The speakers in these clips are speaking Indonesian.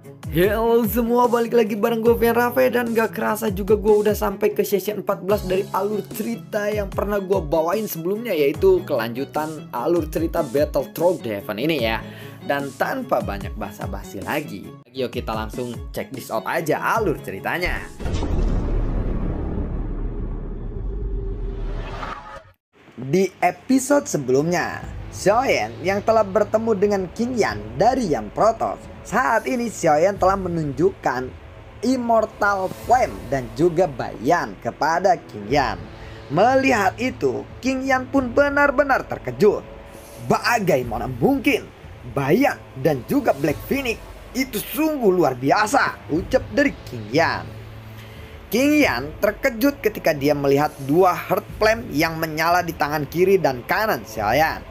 Halo semua, balik lagi bareng gue Vian Rafe. Dan gak kerasa juga gue udah sampai ke sesi 14 dari alur cerita yang pernah gue bawain sebelumnya, yaitu kelanjutan alur cerita Battlethrough the Heaven ini ya. Dan tanpa banyak basa-basi lagi, yuk kita langsung check this out aja alur ceritanya. Di episode sebelumnya, Xiaoyan yang telah bertemu dengan King Yan dari Yan Protoss, saat ini Xiaoyan telah menunjukkan Immortal Flame dan juga Bayan kepada King Yan. Melihat itu, King Yan pun benar-benar terkejut. Bagaimana mungkin Bayan dan juga Black Phoenix? Itu sungguh luar biasa, ucap dari King Yan. King Yan terkejut ketika dia melihat dua Heart Flame yang menyala di tangan kiri dan kanan Xiaoyan.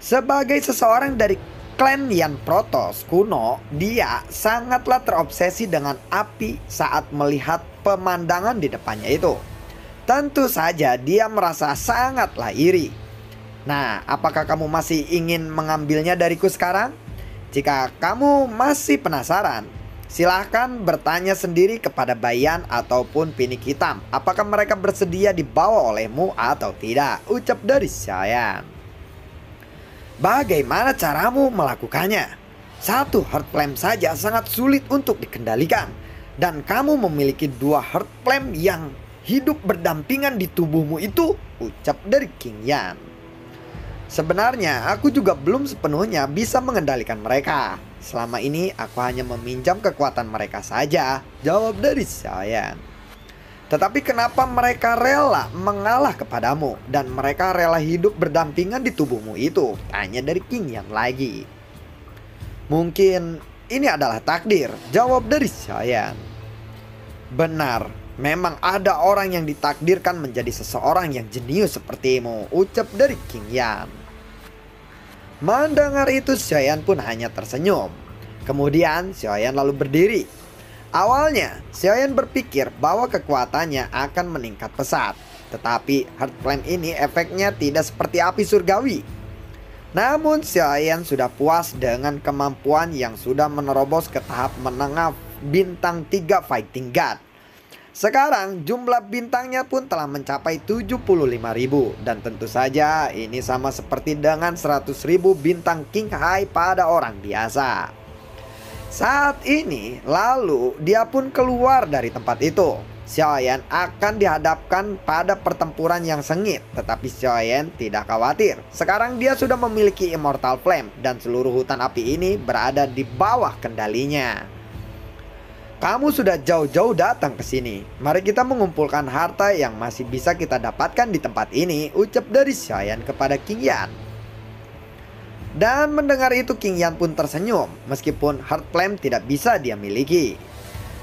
Sebagai seseorang dari klan Yan Protoss kuno, dia sangatlah terobsesi dengan api saat melihat pemandangan di depannya itu. Tentu saja dia merasa sangatlah iri. Nah, apakah kamu masih ingin mengambilnya dariku sekarang? Jika kamu masih penasaran, silahkan bertanya sendiri kepada Bayan ataupun Phoenix Hitam, apakah mereka bersedia dibawa olehmu atau tidak, ucap dari Xiaoyan. Bagaimana caramu melakukannya? Satu Heart Flame saja sangat sulit untuk dikendalikan, dan kamu memiliki dua Heart Flame yang hidup berdampingan di tubuhmu itu, ucap dari King Yan. Sebenarnya aku juga belum sepenuhnya bisa mengendalikan mereka. Selama ini aku hanya meminjam kekuatan mereka saja, jawab dari Xiaoyan. Tetapi kenapa mereka rela mengalah kepadamu dan mereka rela hidup berdampingan di tubuhmu itu? Tanya dari King Yan lagi. Mungkin ini adalah takdir, jawab dari Xiaoyan. Benar, memang ada orang yang ditakdirkan menjadi seseorang yang jenius sepertimu, ucap dari King Yan. Mendengar itu Xiaoyan pun hanya tersenyum. Kemudian Xiaoyan lalu berdiri. Awalnya Xiaoyan berpikir bahwa kekuatannya akan meningkat pesat, tetapi Heart Flame ini efeknya tidak seperti api surgawi. Namun Xiaoyan sudah puas dengan kemampuan yang sudah menerobos ke tahap menengah bintang 3 Fighting God. Sekarang jumlah bintangnya pun telah mencapai 75.000, dan tentu saja ini sama seperti dengan 100.000 bintang King High pada orang biasa. Saat ini lalu dia pun keluar dari tempat itu. Xiaoyan akan dihadapkan pada pertempuran yang sengit, tetapi Xiaoyan tidak khawatir. Sekarang dia sudah memiliki Immortal Flame dan seluruh hutan api ini berada di bawah kendalinya. Kamu sudah jauh-jauh datang ke sini. Mari kita mengumpulkan harta yang masih bisa kita dapatkan di tempat ini, ucap dari Xiaoyan kepada King Yan. Dan mendengar itu King Yan pun tersenyum, meskipun Heart Flame tidak bisa dia miliki.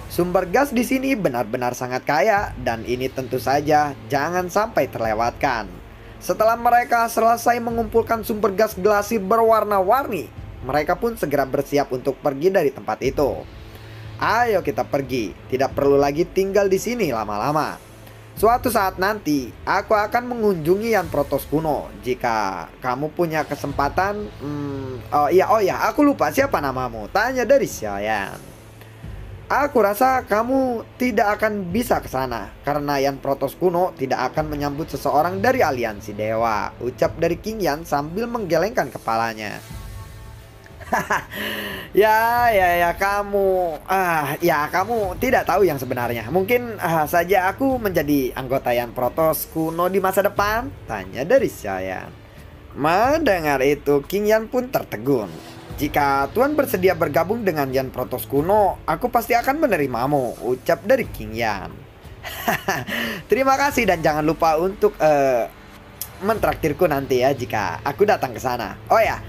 Sumber gas di sini benar-benar sangat kaya, dan ini tentu saja jangan sampai terlewatkan. Setelah mereka selesai mengumpulkan sumber gas glasir berwarna-warni, mereka pun segera bersiap untuk pergi dari tempat itu. Ayo kita pergi, tidak perlu lagi tinggal di sini lama-lama. Suatu saat nanti, aku akan mengunjungi Yan Protoss kuno. Jika kamu punya kesempatan, oh ya, aku lupa siapa namamu, tanya dari Xiaoyan. Aku rasa kamu tidak akan bisa ke sana, karena Yan Protoss kuno tidak akan menyambut seseorang dari aliansi dewa, ucap dari King Yan sambil menggelengkan kepalanya. Ya kamu tidak tahu yang sebenarnya. Mungkin saja aku menjadi anggota Yan Protoss kuno di masa depan, tanya dari Xiaoyan. Mendengar itu King Yan pun tertegun. Jika Tuan bersedia bergabung dengan Yan Protoss kuno, aku pasti akan menerimamu, ucap dari King Yan. Terima kasih dan jangan lupa untuk mentraktirku nanti ya jika aku datang ke sana. Oh ya,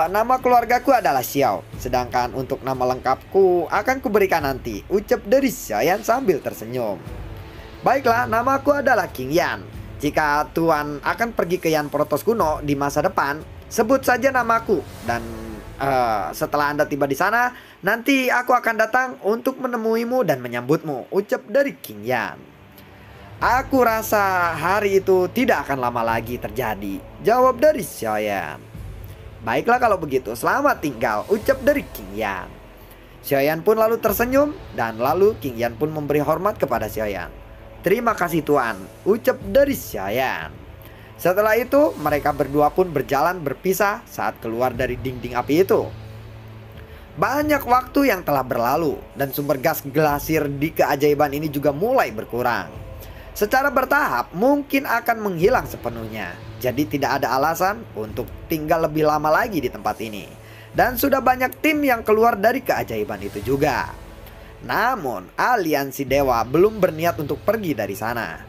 nama keluargaku adalah Xiao, sedangkan untuk nama lengkapku akan kuberikan nanti, ucap dari Xiaoyan sambil tersenyum. Baiklah, namaku adalah King Yan. Jika Tuan akan pergi ke Yan Protoss kuno di masa depan, sebut saja namaku, dan setelah Anda tiba di sana, nanti aku akan datang untuk menemuimu dan menyambutmu, ucap dari King Yan. Aku rasa hari itu tidak akan lama lagi terjadi, jawab dari Xiaoyan. Baiklah kalau begitu, selamat tinggal, ucap dari King Yan. Xiaoyan pun lalu tersenyum dan lalu King Yan pun memberi hormat kepada Xiaoyan. "Terima kasih Tuan," ucap dari Xiaoyan. Setelah itu mereka berdua pun berjalan berpisah saat keluar dari dinding api itu. Banyak waktu yang telah berlalu dan sumber gas glasir di keajaiban ini juga mulai berkurang. Secara bertahap mungkin akan menghilang sepenuhnya. Jadi tidak ada alasan untuk tinggal lebih lama lagi di tempat ini. Dan sudah banyak tim yang keluar dari keajaiban itu juga. Namun aliansi dewa belum berniat untuk pergi dari sana.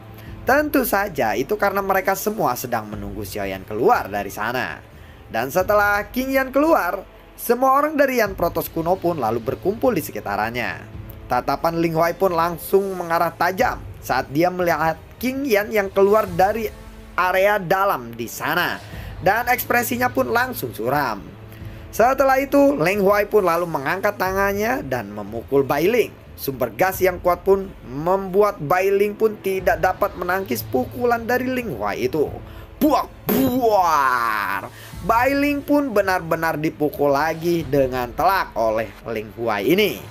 Tentu saja itu karena mereka semua sedang menunggu Xiaoyan keluar dari sana. Dan setelah King Yan keluar, semua orang dari Yan Protos kuno pun lalu berkumpul di sekitarannya. Tatapan Ling Huai pun langsung mengarah tajam saat dia melihat King Yan yang keluar dari area dalam di sana. Dan ekspresinya pun langsung suram. Setelah itu Ling Huai pun lalu mengangkat tangannya dan memukul Bai Ling. Sumber gas yang kuat pun membuat Bai Ling pun tidak dapat menangkis pukulan dari Ling Huai itu. Buak buar. Bai Ling pun benar-benar dipukul lagi dengan telak oleh Ling Huai ini.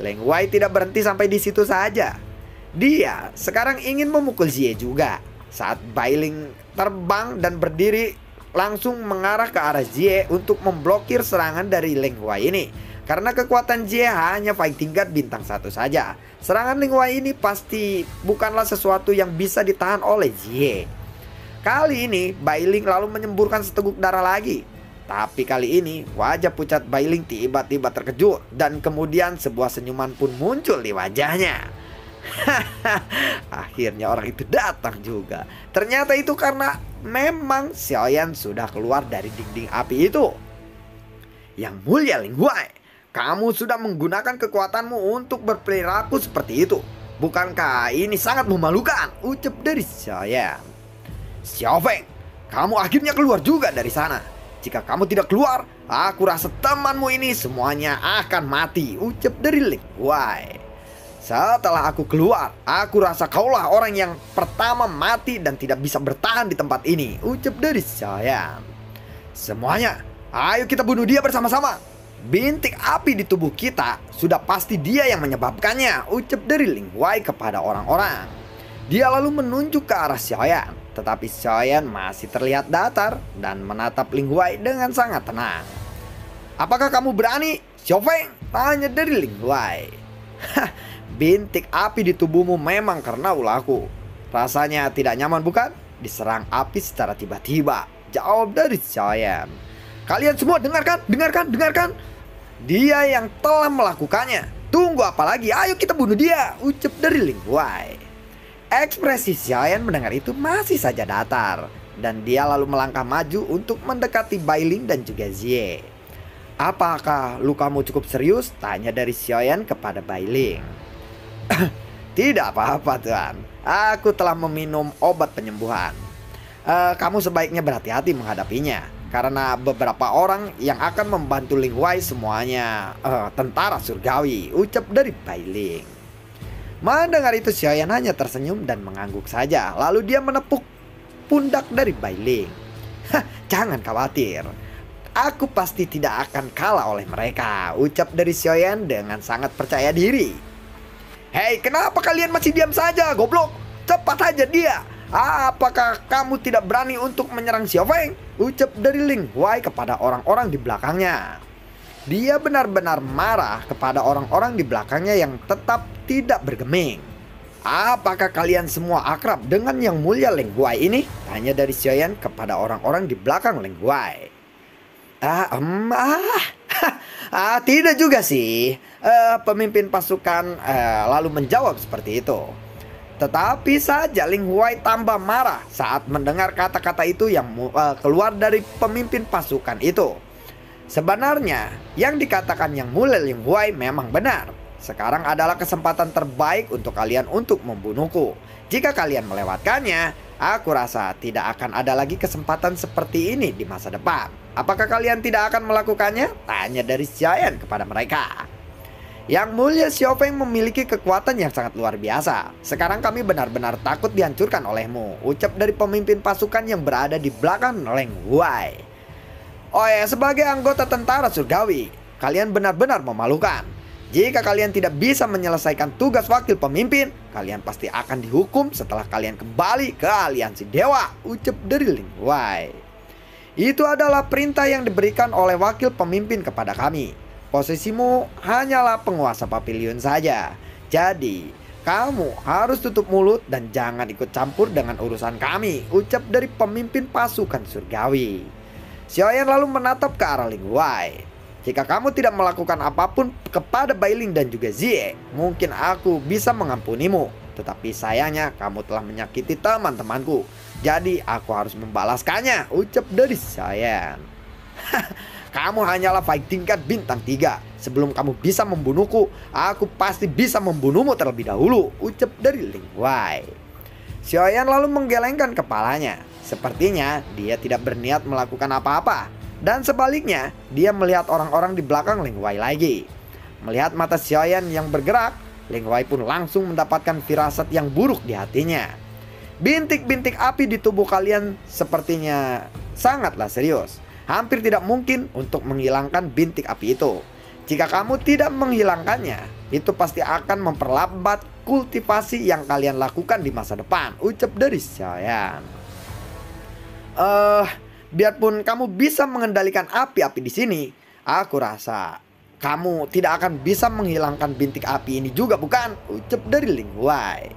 Ling Huai tidak berhenti sampai di situ saja. Dia sekarang ingin memukul Zie juga. Saat Bai Ling terbang dan berdiri langsung mengarah ke arah Zie untuk memblokir serangan dari Ling Huai ini. Karena kekuatan Zie hanya fighting god bintang 1 saja. Serangan Ling Huai ini pasti bukanlah sesuatu yang bisa ditahan oleh Zie. Kali ini Bai Ling lalu menyemburkan seteguk darah lagi. Tapi kali ini wajah pucat Bai Ling tiba-tiba terkejut. Dan kemudian sebuah senyuman pun muncul di wajahnya. Akhirnya orang itu datang juga. Ternyata itu karena memang Xiaoyan sudah keluar dari dinding api itu. Yang mulia Ling Huai, kamu sudah menggunakan kekuatanmu untuk berperilaku seperti itu. Bukankah ini sangat memalukan? Ucap dari Xiaoyan. Xiao Feng, kamu akhirnya keluar juga dari sana. Jika kamu tidak keluar, aku rasa temanmu ini semuanya akan mati. Ucap dari Ling Huai. Setelah aku keluar, aku rasa kaulah orang yang pertama mati dan tidak bisa bertahan di tempat ini. Ucap dari Xiaoyan. Semuanya, ayo kita bunuh dia bersama-sama. Bintik api di tubuh kita sudah pasti dia yang menyebabkannya. Ucap dari Ling Huai kepada orang-orang. Dia lalu menunjuk ke arah Xiaoyan. Tetapi Xiaoyan masih terlihat datar dan menatap Ling Huai dengan sangat tenang. Apakah kamu berani, Xiao Feng? Tanya dari Ling Huai. Bintik api di tubuhmu memang karena ulahku. Rasanya tidak nyaman bukan? Diserang api secara tiba-tiba. Jawab dari Xiaoyan. Kalian semua dengarkan, dengarkan. Dia yang telah melakukannya. Tunggu apa lagi? Ayo kita bunuh dia. Ucap dari Ling Huai. Ekspresi Xiaoyan mendengar itu masih saja datar. Dan dia lalu melangkah maju untuk mendekati Bai Ling dan juga Zie. Apakah lukamu cukup serius? Tanya dari Xiaoyan kepada Bai Ling. Tidak apa-apa Tuan. Aku telah meminum obat penyembuhan. Kamu sebaiknya berhati-hati menghadapinya. Karena beberapa orang yang akan membantu Ling Huai semuanya tentara surgawi. Ucap dari Bai Ling. Mendengar itu Xiaoyan hanya tersenyum dan mengangguk saja. Lalu dia menepuk pundak dari Bai Ling. Jangan khawatir. Aku pasti tidak akan kalah oleh mereka. Ucap dari Xiaoyan dengan sangat percaya diri. Hei, kenapa kalian masih diam saja, goblok? Cepat aja dia. Apakah kamu tidak berani untuk menyerang Xiao Feng? Ucap dari Ling Huai kepada orang-orang di belakangnya. Dia benar-benar marah kepada orang-orang di belakangnya yang tetap tidak bergeming. Apakah kalian semua akrab dengan yang mulia Ling Huai ini? Tanya dari Xiaoyan kepada orang-orang di belakang Ling Huai. Tidak juga sih. Pemimpin pasukan lalu menjawab seperti itu. Tetapi saja Ling Huai tambah marah saat mendengar kata-kata itu yang keluar dari pemimpin pasukan itu. Sebenarnya yang dikatakan yang mulia Ling Huai memang benar. Sekarang adalah kesempatan terbaik untuk kalian untuk membunuhku. Jika kalian melewatkannya, aku rasa tidak akan ada lagi kesempatan seperti ini di masa depan. Apakah kalian tidak akan melakukannya? Tanya dari Xiaoyan kepada mereka. Yang mulia Xiao Feng memiliki kekuatan yang sangat luar biasa. Sekarang kami benar-benar takut dihancurkan olehmu. Ucap dari pemimpin pasukan yang berada di belakang Ling Huai. Oh ya, sebagai anggota tentara surgawi, kalian benar-benar memalukan. Jika kalian tidak bisa menyelesaikan tugas wakil pemimpin, kalian pasti akan dihukum setelah kalian kembali ke aliansi dewa, ucap dari Ling Huai. Itu adalah perintah yang diberikan oleh wakil pemimpin kepada kami. Posisimu hanyalah penguasa papilion saja. Jadi, kamu harus tutup mulut dan jangan ikut campur dengan urusan kami, ucap dari pemimpin pasukan surgawi. Xiaoyan lalu menatap ke arah Ling Huai. Jika kamu tidak melakukan apapun kepada Bailing dan juga Zie, mungkin aku bisa mengampunimu. Tetapi sayangnya kamu telah menyakiti teman-temanku. Jadi aku harus membalaskannya, ucap dari Xiaoyan. Kamu hanyalah fighting card bintang 3. Sebelum kamu bisa membunuhku, aku pasti bisa membunuhmu terlebih dahulu, ucap dari Ling Huai. Xiaoyan lalu menggelengkan kepalanya. Sepertinya dia tidak berniat melakukan apa-apa. Dan sebaliknya, dia melihat orang-orang di belakang Ling Huai lagi. Melihat mata Xiaoyan yang bergerak, Ling Huai pun langsung mendapatkan firasat yang buruk di hatinya. Bintik-bintik api di tubuh kalian sepertinya sangatlah serius. Hampir tidak mungkin untuk menghilangkan bintik api itu. Jika kamu tidak menghilangkannya, itu pasti akan memperlambat kultivasi yang kalian lakukan di masa depan, ucap dari Xiaoyan. Biarpun kamu bisa mengendalikan api-api di sini, aku rasa kamu tidak akan bisa menghilangkan bintik api ini juga, bukan? Ucap dari Ling Huai.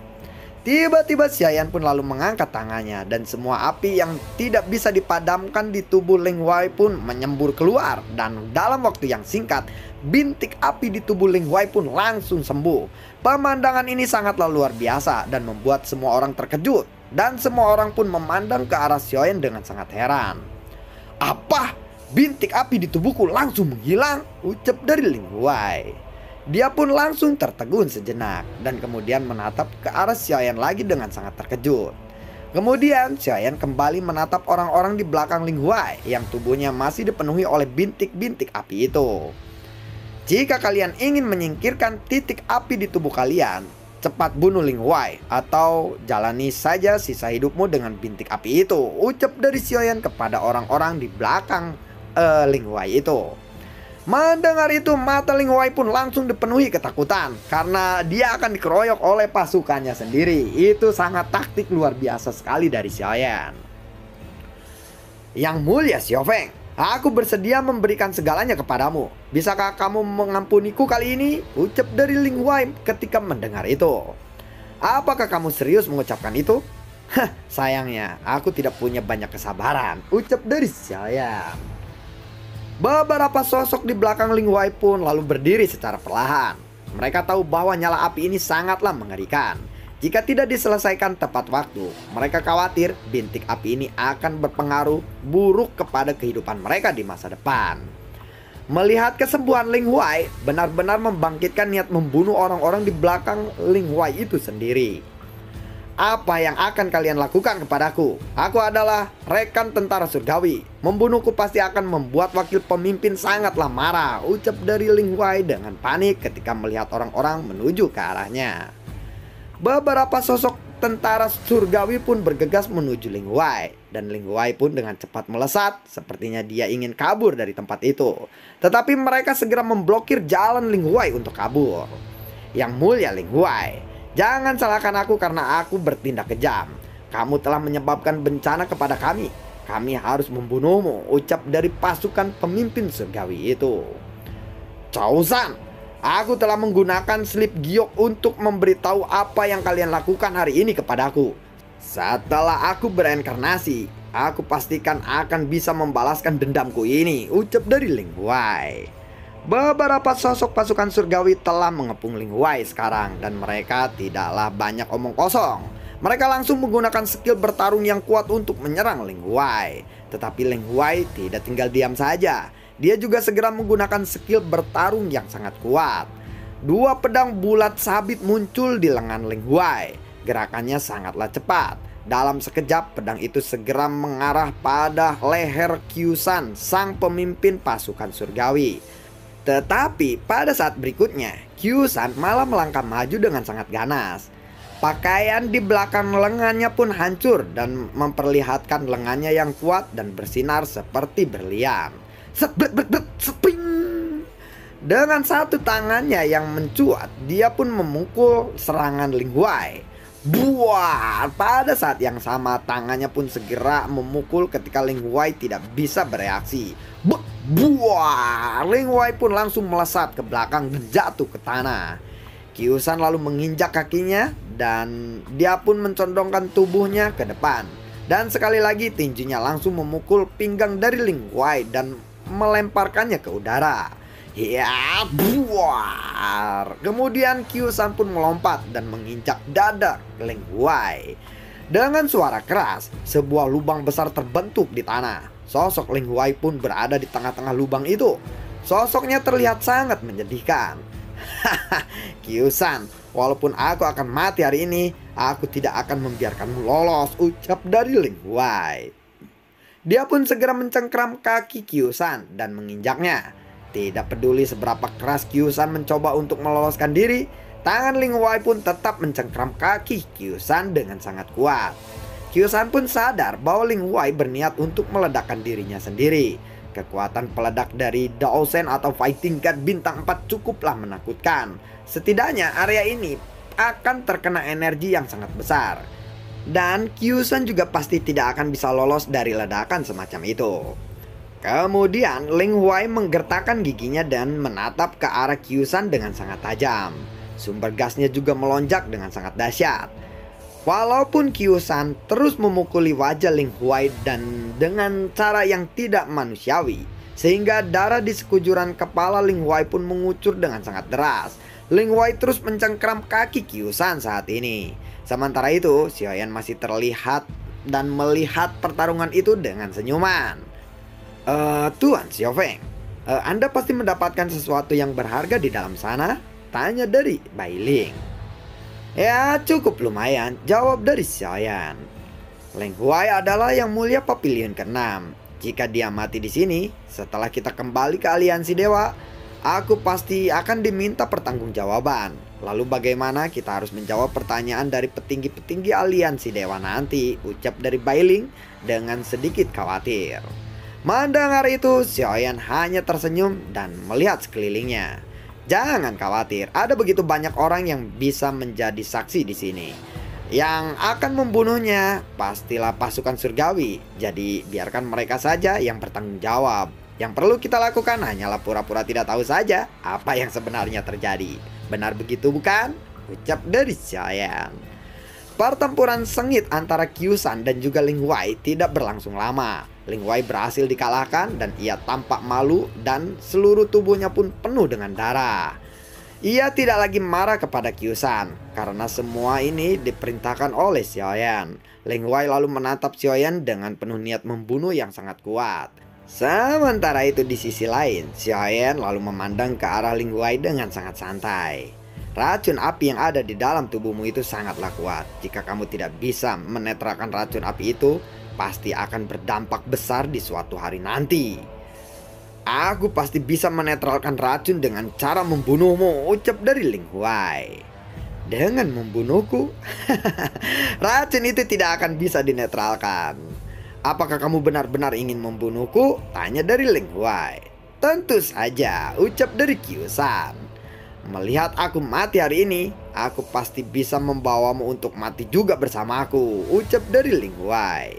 Tiba-tiba Xiaoyan pun lalu mengangkat tangannya dan semua api yang tidak bisa dipadamkan di tubuh Ling Huai pun menyembur keluar. Dan dalam waktu yang singkat, bintik api di tubuh Ling Huai pun langsung sembuh. Pemandangan ini sangatlah luar biasa dan membuat semua orang terkejut. Dan semua orang pun memandang ke arah Xiaoyan dengan sangat heran. Apa? Bintik api di tubuhku langsung menghilang, ucap dari Ling Huai. Dia pun langsung tertegun sejenak dan kemudian menatap ke arah Xiaoyan lagi dengan sangat terkejut. Kemudian Xiaoyan kembali menatap orang-orang di belakang Ling Huai yang tubuhnya masih dipenuhi oleh bintik-bintik api itu. Jika kalian ingin menyingkirkan titik api di tubuh kalian, cepat bunuh Ling Huai atau jalani saja sisa hidupmu dengan bintik api itu, ucap dari Xiaoyan kepada orang-orang di belakang Ling Huai itu. Mendengar itu, mata Ling Huai pun langsung dipenuhi ketakutan karena dia akan dikeroyok oleh pasukannya sendiri. Itu sangat taktik luar biasa sekali dari Xiaoyan. Yang mulia Xiaofeng, aku bersedia memberikan segalanya kepadamu. Bisakah kamu mengampuniku kali ini? Ucap dari Ling Huai ketika mendengar itu. Apakah kamu serius mengucapkan itu? Hah, sayangnya aku tidak punya banyak kesabaran, ucap dari Xiaoyan. Beberapa sosok di belakang Ling Huai pun lalu berdiri secara perlahan. Mereka tahu bahwa nyala api ini sangatlah mengerikan. Jika tidak diselesaikan tepat waktu, mereka khawatir bintik api ini akan berpengaruh buruk kepada kehidupan mereka di masa depan. Melihat kesembuhan Ling Huai benar-benar membangkitkan niat membunuh orang-orang di belakang Ling Huai itu sendiri. Apa yang akan kalian lakukan kepadaku? Aku adalah rekan tentara surgawi. Membunuhku pasti akan membuat wakil pemimpin sangatlah marah, ucap dari Ling Huai dengan panik ketika melihat orang-orang menuju ke arahnya. Beberapa sosok tentara surgawi pun bergegas menuju Ling Huai. Dan Ling Huai pun dengan cepat melesat, sepertinya dia ingin kabur dari tempat itu. Tetapi mereka segera memblokir jalan Ling Huai untuk kabur. Yang mulia Ling Huai, jangan salahkan aku karena aku bertindak kejam. Kamu telah menyebabkan bencana kepada kami. Kami harus membunuhmu, ucap dari pasukan pemimpin surgawi itu. Cao San, aku telah menggunakan slip giok untuk memberitahu apa yang kalian lakukan hari ini kepadaku. Setelah aku bereinkarnasi, aku pastikan akan bisa membalaskan dendamku ini, ucap dari Ling Huai. Beberapa sosok pasukan surgawi telah mengepung Ling Huai sekarang dan mereka tidaklah banyak omong kosong. Mereka langsung menggunakan skill bertarung yang kuat untuk menyerang Ling Huai. Tetapi Ling Huai tidak tinggal diam saja. Dia juga segera menggunakan skill bertarung yang sangat kuat. Dua pedang bulat sabit muncul di lengan Ling Huai. Gerakannya sangatlah cepat. Dalam sekejap pedang itu segera mengarah pada leher Qiusan, sang pemimpin pasukan surgawi. Tetapi pada saat berikutnya, Qiusan malah melangkah maju dengan sangat ganas. Pakaian di belakang lengannya pun hancur dan memperlihatkan lengannya yang kuat dan bersinar seperti berlian. Spring! Dengan satu tangannya yang mencuat, dia pun memukul serangan Ling Huai. Buar! Pada saat yang sama, tangannya pun segera memukul ketika Ling Huai tidak bisa bereaksi. Buar! Ling Huai pun langsung melesat ke belakang dan jatuh ke tanah. Qiusan lalu menginjak kakinya dan dia pun mencondongkan tubuhnya ke depan. Dan sekali lagi tinjunya langsung memukul pinggang dari Ling Huai dan melemparkannya ke udara. Ya, buar. Kemudian Qiusan pun melompat dan menginjak dada Ling Huai. Dengan suara keras, sebuah lubang besar terbentuk di tanah. Sosok Ling Huai pun berada di tengah-tengah lubang itu. Sosoknya terlihat sangat menyedihkan. Hahaha, Qiusan, walaupun aku akan mati hari ini, aku tidak akan membiarkanmu lolos, ucap dari Ling Huai. Dia pun segera mencengkram kaki Qiusan dan menginjaknya. Tidak peduli seberapa keras Qiusan mencoba untuk meloloskan diri, tangan Ling Huai pun tetap mencengkram kaki Qiusan dengan sangat kuat. Qiusan pun sadar bahwa Ling Huai berniat untuk meledakkan dirinya sendiri. Kekuatan peledak dari Daosen atau Fighting God bintang 4 cukuplah menakutkan. Setidaknya area ini akan terkena energi yang sangat besar. Dan Qiusan juga pasti tidak akan bisa lolos dari ledakan semacam itu. Kemudian Ling Huai menggertakkan giginya dan menatap ke arah Qiusan dengan sangat tajam. Sumber gasnya juga melonjak dengan sangat dahsyat. Walaupun Qiusan terus memukuli wajah Ling Huai dan dengan cara yang tidak manusiawi, sehingga darah di sekujuran kepala Ling Huai pun mengucur dengan sangat deras. Ling Huai terus mencengkram kaki Qiusan saat ini. Sementara itu, Xiaoyan masih terlihat dan melihat pertarungan itu dengan senyuman. Tuan Xiaofeng, Anda pasti mendapatkan sesuatu yang berharga di dalam sana? Tanya dari Bailing. Ya, cukup lumayan, jawab dari Xiaoyan. Ling Huai adalah yang mulia Papilion ke-6. Jika dia mati di sini, setelah kita kembali ke aliansi dewa, aku pasti akan diminta pertanggungjawaban. Lalu bagaimana kita harus menjawab pertanyaan dari petinggi-petinggi aliansi dewa nanti, ucap dari Bailing dengan sedikit khawatir. Mendengar itu, Xiaoyan hanya tersenyum dan melihat sekelilingnya. Jangan khawatir, ada begitu banyak orang yang bisa menjadi saksi di sini. Yang akan membunuhnya pastilah pasukan surgawi. Jadi biarkan mereka saja yang bertanggung jawab. Yang perlu kita lakukan hanyalah pura-pura tidak tahu saja apa yang sebenarnya terjadi. Benar begitu bukan? Ucap dari Xiaoyan. Pertempuran sengit antara Qiusan dan juga Ling Huai tidak berlangsung lama. Ling Huai berhasil dikalahkan dan ia tampak malu dan seluruh tubuhnya pun penuh dengan darah. Ia tidak lagi marah kepada Qiusan karena semua ini diperintahkan oleh Xiaoyan. Ling Huai lalu menatap Xiaoyan dengan penuh niat membunuh yang sangat kuat. Sementara itu di sisi lain, Xiaoyan lalu memandang ke arah Ling Huai dengan sangat santai. Racun api yang ada di dalam tubuhmu itu sangatlah kuat. Jika kamu tidak bisa menetralkan racun api itu, pasti akan berdampak besar di suatu hari nanti. Aku pasti bisa menetralkan racun dengan cara membunuhmu, ucap dari Ling Huai. Dengan membunuhku? Racun itu tidak akan bisa dinetralkan. Apakah kamu benar-benar ingin membunuhku? Tanya dari Ling Huai. Tentu saja, ucap dari Qiusan. Melihat aku mati hari ini, aku pasti bisa membawamu untuk mati juga bersamaku, ucap dari Ling Huai.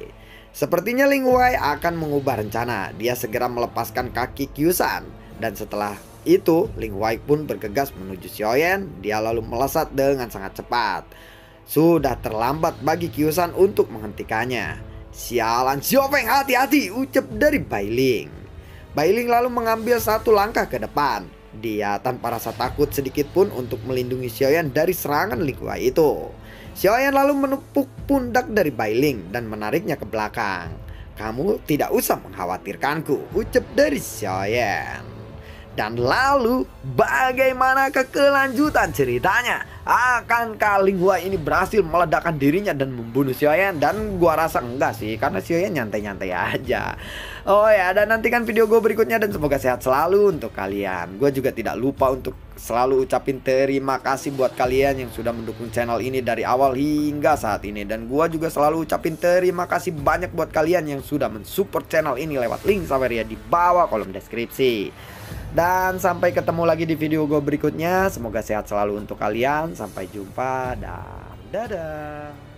Sepertinya Ling Huai akan mengubah rencana. Dia segera melepaskan kaki Qiusan. Dan setelah itu, Ling Huai pun bergegas menuju Xiaoyan. Dia lalu melesat dengan sangat cepat. Sudah terlambat bagi Qiusan untuk menghentikannya. Sialan Xiaofeng, hati-hati, ucap dari Bailing. Bailing lalu mengambil satu langkah ke depan. Dia tanpa rasa takut sedikit pun untuk melindungi Xiaoyan dari serangan Ling Huai itu. Xiaoyan lalu menepuk pundak dari Bailing dan menariknya ke belakang. Kamu tidak usah mengkhawatirkanku, ucap dari Xiaoyan. Dan lalu bagaimana kelanjutan ceritanya? Akankah Ling Huai ini berhasil meledakkan dirinya dan membunuh Xiaoyan? Dan gua rasa enggak sih, karena Xiaoyan nyantai-nyantai aja. Oh ya, dan nantikan video gue berikutnya dan semoga sehat selalu untuk kalian. Gue juga tidak lupa untuk selalu ucapin terima kasih buat kalian yang sudah mendukung channel ini dari awal hingga saat ini. Dan gue juga selalu ucapin terima kasih banyak buat kalian yang sudah mensupport channel ini lewat link Saweria di bawah kolom deskripsi. Dan sampai ketemu lagi di video gue berikutnya. Semoga sehat selalu untuk kalian. Sampai jumpa dan dadah.